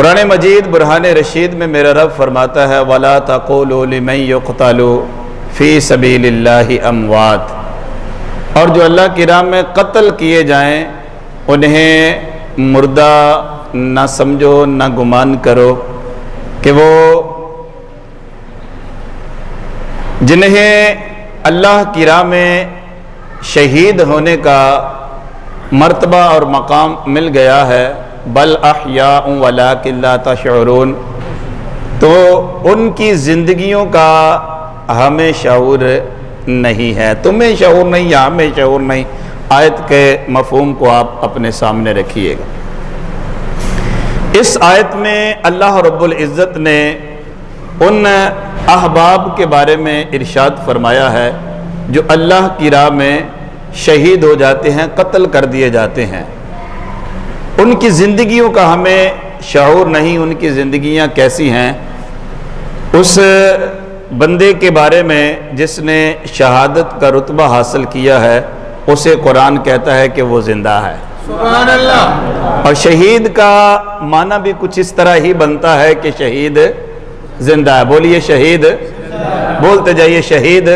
قرآن مجید برہان رشید میں میرا رب فرماتا ہے وَلَا تَقُولُوا لِمَن يُقْتَلُ فِي سَبِيلِ اللَّهِ أَمْوَاتٌ، اور جو اللہ کی راہ میں قتل کیے جائیں انہیں مردہ نہ سمجھو نہ گمان کرو کہ وہ جنہیں اللہ کی راہ میں شہید ہونے کا مرتبہ اور مقام مل گیا ہے، بل احیاء ولکن لا تشعرون، تو ان کی زندگیوں کا ہمیں شعور نہیں ہے، تمہیں شعور نہیں یا ہمیں شعور نہیں۔ آیت کے مفہوم کو آپ اپنے سامنے رکھیے گا۔ اس آیت میں اللہ رب العزت نے ان احباب کے بارے میں ارشاد فرمایا ہے جو اللہ کی راہ میں شہید ہو جاتے ہیں، قتل کر دیے جاتے ہیں۔ ان کی زندگیوں کا ہمیں شعور نہیں، ان کی زندگیاں کیسی ہیں۔ اس بندے کے بارے میں جس نے شہادت کا رتبہ حاصل کیا ہے اسے قرآن کہتا ہے کہ وہ زندہ ہے، سبحان اللہ۔ اور شہید کا معنی بھی کچھ اس طرح ہی بنتا ہے کہ شہید زندہ ہے۔ بولیے شہید، بولتے جائیے شہید۔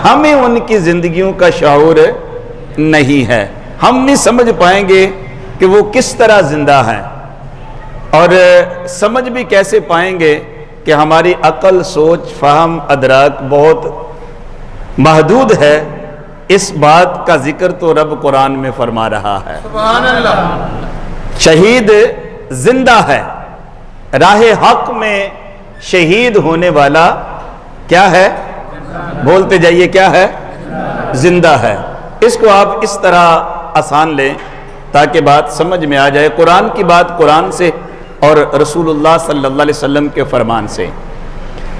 ہمیں ان کی زندگیوں کا شعور نہیں ہے، ہم نہیں سمجھ پائیں گے کہ وہ کس طرح زندہ ہیں، اور سمجھ بھی کیسے پائیں گے کہ ہماری عقل، سوچ، فہم، ادراک بہت محدود ہے۔ اس بات کا ذکر تو رب قرآن میں فرما رہا ہے، سبحان اللہ۔ شہید زندہ ہے، راہ حق میں شہید ہونے والا کیا ہے؟ بولتے جائیے کیا ہے؟ زندہ ہے۔ اس کو آپ اس طرح آسان لیں تاکہ بات سمجھ میں آ جائے، قرآن کی بات قرآن سے اور رسول اللہ صلی اللہ علیہ وسلم کے فرمان سے۔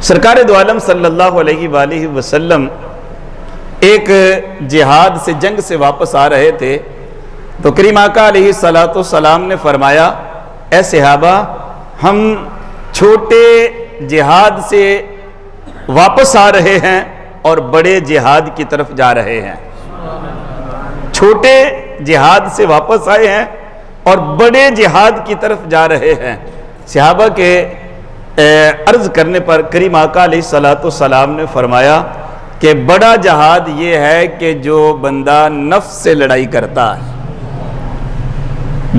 سرکار دو عالم صلی اللہ علیہ وآلہ وسلم ایک جہاد سے، جنگ سے واپس آ رہے تھے تو کریم آقا علیہ السلام نے فرمایا اے صحابہ، ہم چھوٹے جہاد سے واپس آ رہے ہیں اور بڑے جہاد کی طرف جا رہے ہیں۔ چھوٹے جہاد سے واپس آئے ہیں اور بڑے جہاد کی طرف جا رہے ہیں۔ صحابہ کے عرض کرنے پر کریم آقا علیہ السلام نے فرمایا کہ بڑا جہاد یہ ہے کہ جو بندہ نفس سے لڑائی کرتا ہے،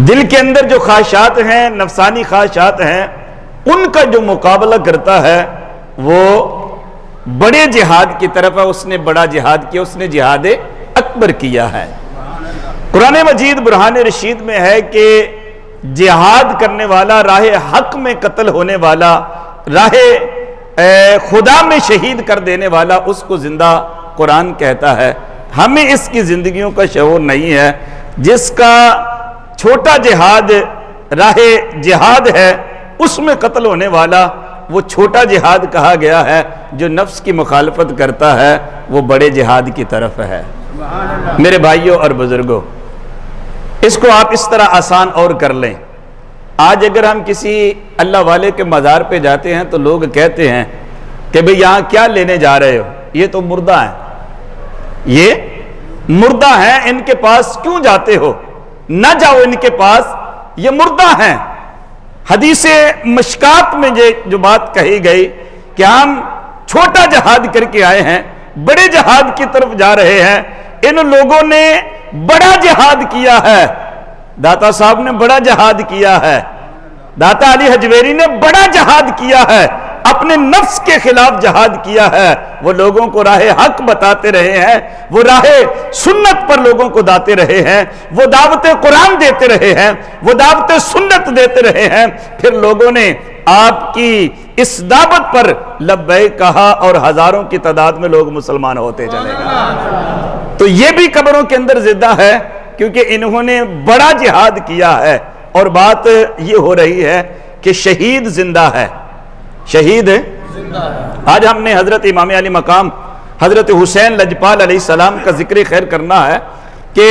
دل کے اندر جو خواہشات ہیں، نفسانی خواہشات ہیں، ان کا جو مقابلہ کرتا ہے وہ بڑے جہاد کی طرف ہے۔ اس نے بڑا جہاد کیا، اس نے جہاد اکبر کیا ہے۔ قرآن مجید برہان رشید میں ہے کہ جہاد کرنے والا، راہ حق میں قتل ہونے والا، راہ خدا میں شہید کر دینے والا، اس کو زندہ قرآن کہتا ہے۔ ہمیں اس کی زندگیوں کا شعور نہیں ہے۔ جس کا چھوٹا جہاد راہ جہاد ہے اس میں قتل ہونے والا وہ چھوٹا جہاد کہا گیا ہے، جو نفس کی مخالفت کرتا ہے وہ بڑے جہاد کی طرف ہے۔ میرے بھائیوں اور بزرگوں، اس کو آپ اس طرح آسان اور کر لیں۔ آج اگر ہم کسی اللہ والے کے مزار پہ جاتے ہیں تو لوگ کہتے ہیں کہ بھئی یہاں کیا لینے جا رہے ہو، یہ تو مردہ ہیں، یہ مردہ ہیں، ان کے پاس کیوں جاتے ہو؟ نہ جاؤ ان کے پاس، یہ مردہ ہیں۔ حدیث مشکات میں جو بات کہی گئی کہ ہم چھوٹا جہاد کر کے آئے ہیں، بڑے جہاد کی طرف جا رہے ہیں۔ ان لوگوں نے بڑا جہاد کیا ہے، داتا صاحب نے بڑا جہاد کیا ہے، داتا علی حجویری نے بڑا جہاد کیا ہے، اپنے نفس کے خلاف جہاد کیا ہے۔ وہ لوگوں کو راہ حق بتاتے رہے ہیں، وہ راہ سنت پر لوگوں کو داتے رہے ہیں، وہ دعوت قرآن دیتے رہے ہیں، وہ دعوت سنت دیتے رہے ہیں۔ پھر لوگوں نے آپ کی اس دعوت پر لبیک کہا اور ہزاروں کی تعداد میں لوگ مسلمان ہوتے چلے گئے۔ تو یہ بھی قبروں کے اندر زندہ ہے کیونکہ انہوں نے بڑا جہاد کیا ہے۔ اور بات یہ ہو رہی ہے کہ شہید زندہ ہے، شہید زندہ ہے۔ آج ہم نے حضرت امام علی مقام حضرت حسین لجپال علیہ السلام کا ذکر خیر کرنا ہے کہ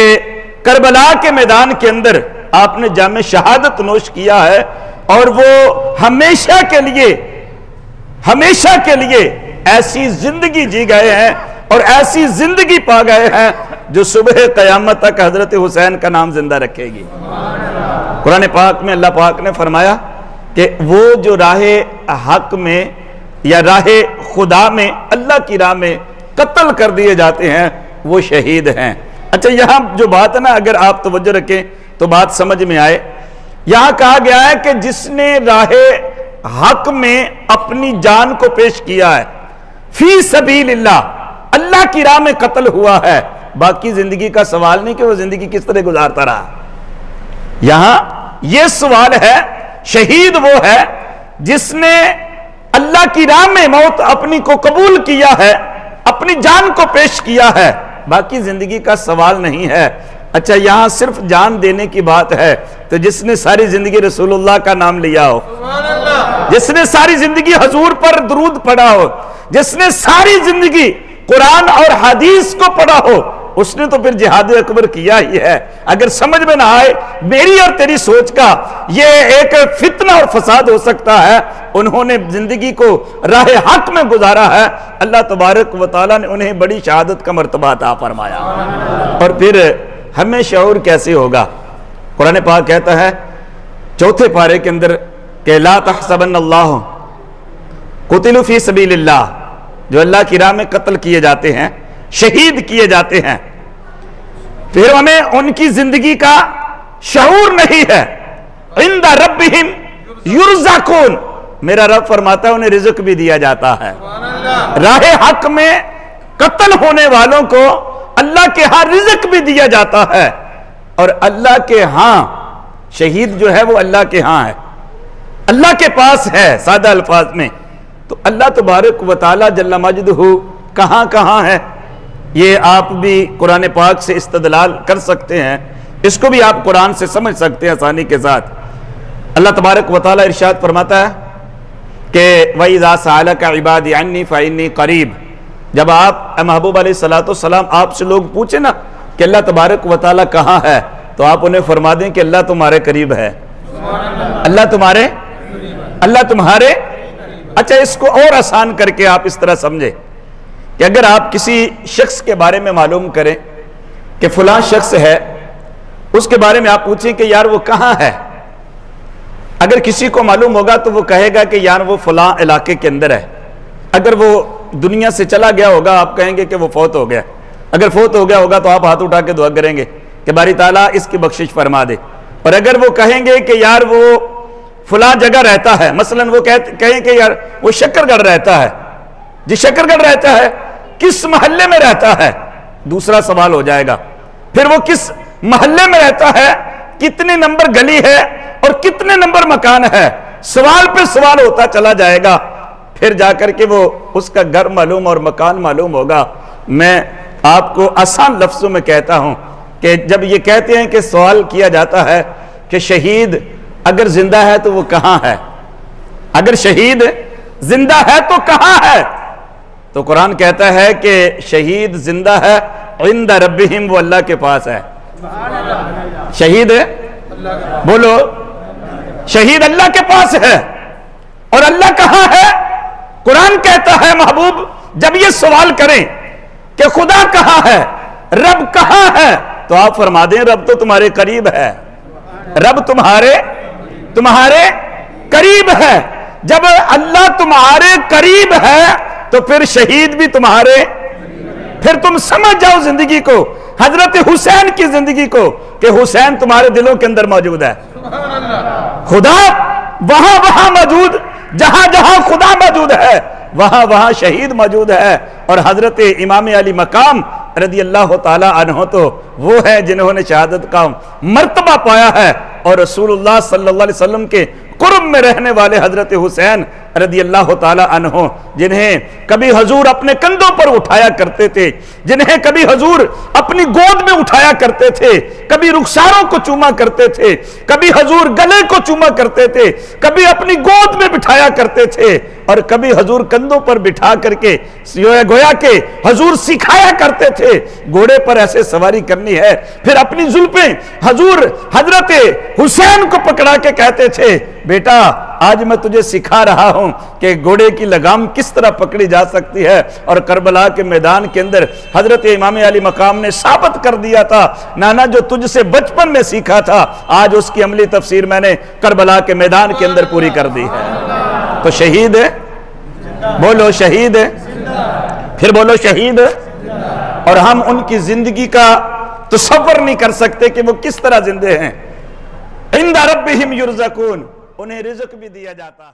کربلا کے میدان کے اندر آپ نے جام شہادت نوش کیا ہے، اور وہ ہمیشہ کے لیے ایسی زندگی جی گئے ہیں اور ایسی زندگی پا گئے ہیں جو صبح قیامت تک حضرت حسین کا نام زندہ رکھے گی۔ قرآن پاک میں اللہ پاک نے فرمایا کہ وہ جو راہ حق میں یا راہ خدا میں اللہ کی راہ میں قتل کر دیے جاتے ہیں وہ شہید ہیں۔ اچھا یہاں جو بات ہے نا، اگر آپ توجہ رکھیں تو بات سمجھ میں آئے۔ یہاں کہا گیا ہے کہ جس نے راہ حق میں اپنی جان کو پیش کیا ہے، فی سبیل اللہ، اللہ کی راہ میں قتل ہوا ہے، باقی زندگی کا سوال نہیں کہ وہ زندگی کس طرح گزارتا رہا۔ یہاں یہ سوال ہے، شہید وہ ہے جس نے اللہ کی راہ میں موت اپنی کو قبول کیا ہے، اپنی جان کو پیش کیا ہے، باقی زندگی کا سوال نہیں ہے۔ اچھا یہاں صرف جان دینے کی بات ہے تو جس نے ساری زندگی رسول اللہ کا نام لیا ہو، جس نے ساری زندگی حضور پر درود پڑھا ہو، جس نے ساری زندگی قرآن اور حدیث کو پڑھا ہو، اس نے تو پھر جہاد اکبر کیا ہی ہے۔ اگر سمجھ میں نہ آئے میری اور تیری سوچ کا، یہ ایک فتنہ اور فساد ہو سکتا ہے۔ انہوں نے زندگی کو راہ حق میں گزارا ہے، اللہ تبارک و تعالیٰ نے انہیں بڑی شہادت کا مرتبہ عطا فرمایا۔ اور پھر ہمیں شعور کیسے ہوگا؟ قرآن پاک کہتا ہے 4 پارے کے اندر کہ لا تحسبن اللہ قتلوا فی سبیل اللہ، جو اللہ کی راہ میں قتل کیے جاتے ہیں، شہید کیے جاتے ہیں، پھر ہمیں ان کی زندگی کا شعور نہیں ہے۔ عند ربہم یرزقون، میرا رب فرماتا ہے انہیں رزق بھی دیا جاتا ہے۔ راہ حق میں قتل ہونے والوں کو اللہ کے ہاں رزق بھی دیا جاتا ہے، اور اللہ کے ہاں شہید جو ہے وہ اللہ کے ہاں ہے، اللہ کے پاس ہے۔ سادہ الفاظ میں تو اللہ تبارک و تعالی جل مجدہ کہاں کہاں ہے، یہ آپ بھی قرآن پاک سے استدلال کر سکتے ہیں، اس کو بھی آپ قرآن سے سمجھ سکتے ہیں آسانی کے ساتھ۔ اللہ تبارک و تعالی ارشاد فرماتا ہے کہ وَإِذَا سَأَلَكَ عِبَادِي عَنِّي فَإِنِّي قَرِيبٌ، جب آپ محبوب علیہ السلام آپ سے لوگ پوچھیں نا کہ اللہ تبارک و تعالی کہاں ہے، تو آپ انہیں فرما دیں کہ اللہ تمہارے قریب ہے، اللہ تمہارے۔ اچھا اس کو اور آسان کر کے آپ اس طرح سمجھیں کہ اگر آپ کسی شخص کے بارے میں معلوم کریں کہ فلاں شخص ہے، اس کے بارے میں آپ پوچھیں کہ یار وہ کہاں ہے، اگر کسی کو معلوم ہوگا تو وہ کہے گا کہ یار وہ فلاں علاقے کے اندر ہے۔ اگر وہ دنیا سے چلا گیا ہوگا آپ کہیں گے کہ وہ فوت ہو گیا، اگر فوت ہو گیا ہوگا تو آپ ہاتھ اٹھا کے دعا کریں گے کہ باری تعالیٰ اس کی بخشش فرما دے۔ اور اگر وہ کہیں گے کہ یار وہ فلاں جگہ رہتا ہے، مثلا وہ کہیں کہ یار وہ شکر گڑھ رہتا ہے، جی شکر گڑھ رہتا ہے، کس محلے میں رہتا ہے، دوسرا سوال ہو جائے گا۔ پھر وہ کس محلے میں رہتا ہے، کتنے نمبر گلی ہے اور کتنے نمبر مکان ہے، سوال پہ سوال ہوتا چلا جائے گا، پھر جا کر کے وہ اس کا گھر معلوم اور مکان معلوم ہوگا۔ میں آپ کو آسان لفظوں میں کہتا ہوں کہ جب یہ کہتے ہیں کہ سوال کیا جاتا ہے کہ شہید اگر زندہ ہے تو وہ کہاں ہے، اگر شہید زندہ ہے تو کہاں ہے، تو قرآن کہتا ہے کہ شہید زندہ ہے عند ربہم، وہ اللہ کے پاس ہے۔ شہید ہے، بولو شہید اللہ کے پاس ہے۔ اور اللہ کہاں ہے؟ قرآن کہتا ہے محبوب جب یہ سوال کریں کہ خدا کہاں ہے، رب کہاں ہے، تو آپ فرما دیں رب تو تمہارے قریب ہے، رب تمہارے قریب ہے۔ جب اللہ تمہارے قریب ہے تو پھر شہید بھی تمہارے، پھر تم سمجھ جاؤ زندگی کو، حضرت حسین کی زندگی کو، کہ حسین تمہارے دلوں کے اندر موجود ہے۔ خدا وہاں موجود، جہاں جہاں خدا موجود ہے وہاں شہید موجود ہے۔ اور حضرت امام علی مقام رضی اللہ تعالی عنہ تو وہ ہے جنہوں نے شہادت کا مرتبہ پایا ہے، اور رسول اللہ صلی اللہ علیہ وسلم کے قرب میں رہنے والے حضرت حسین رضی اللہ تعالی عنہ، جنہیں کبھی حضور اپنے کندھوں پر اٹھایا کرتے تھے، جنہیں کبھی حضور اپنی گود میں اٹھایا کرتے تھے، کبھی رخساروں کو چوما کرتے تھے، کبھی حضور گلے کو چوما کرتے تھے، کبھی اپنی گود میں بٹھایا کرتے تھے، اور کبھی حضور کندھوں پر بٹھا کر کے گویا کہ حضور سکھایا کرتے تھے گھوڑے پر ایسے سواری کرنی ہے۔ پھر اپنی زلفیں حضور حضرت حسین کو پکڑا کے کہتے تھے بیٹا آج میں تجھے سکھا رہا ہوں کہ گھوڑے کی لگام کس طرح پکڑی جا سکتی ہے۔ اور کربلا کے میدان کے اندر حضرت امام علی مقام نے ثابت کر دیا تھا، نانا جو تجھ سے بچپن میں سیکھا تھا آج اس کی عملی تفسیر میں نے کربلا کے میدان کے اندر پوری کر دی ہے۔ تو شہید ہے، بولو شہید ہے، پھر بولو شہید ہے۔ اور ہم ان کی زندگی کا تصور نہیں کر سکتے کہ وہ کس طرح زندے ہیں۔ عند ربہم یرزقون، انہیں رزق بھی دیا جاتا ہے۔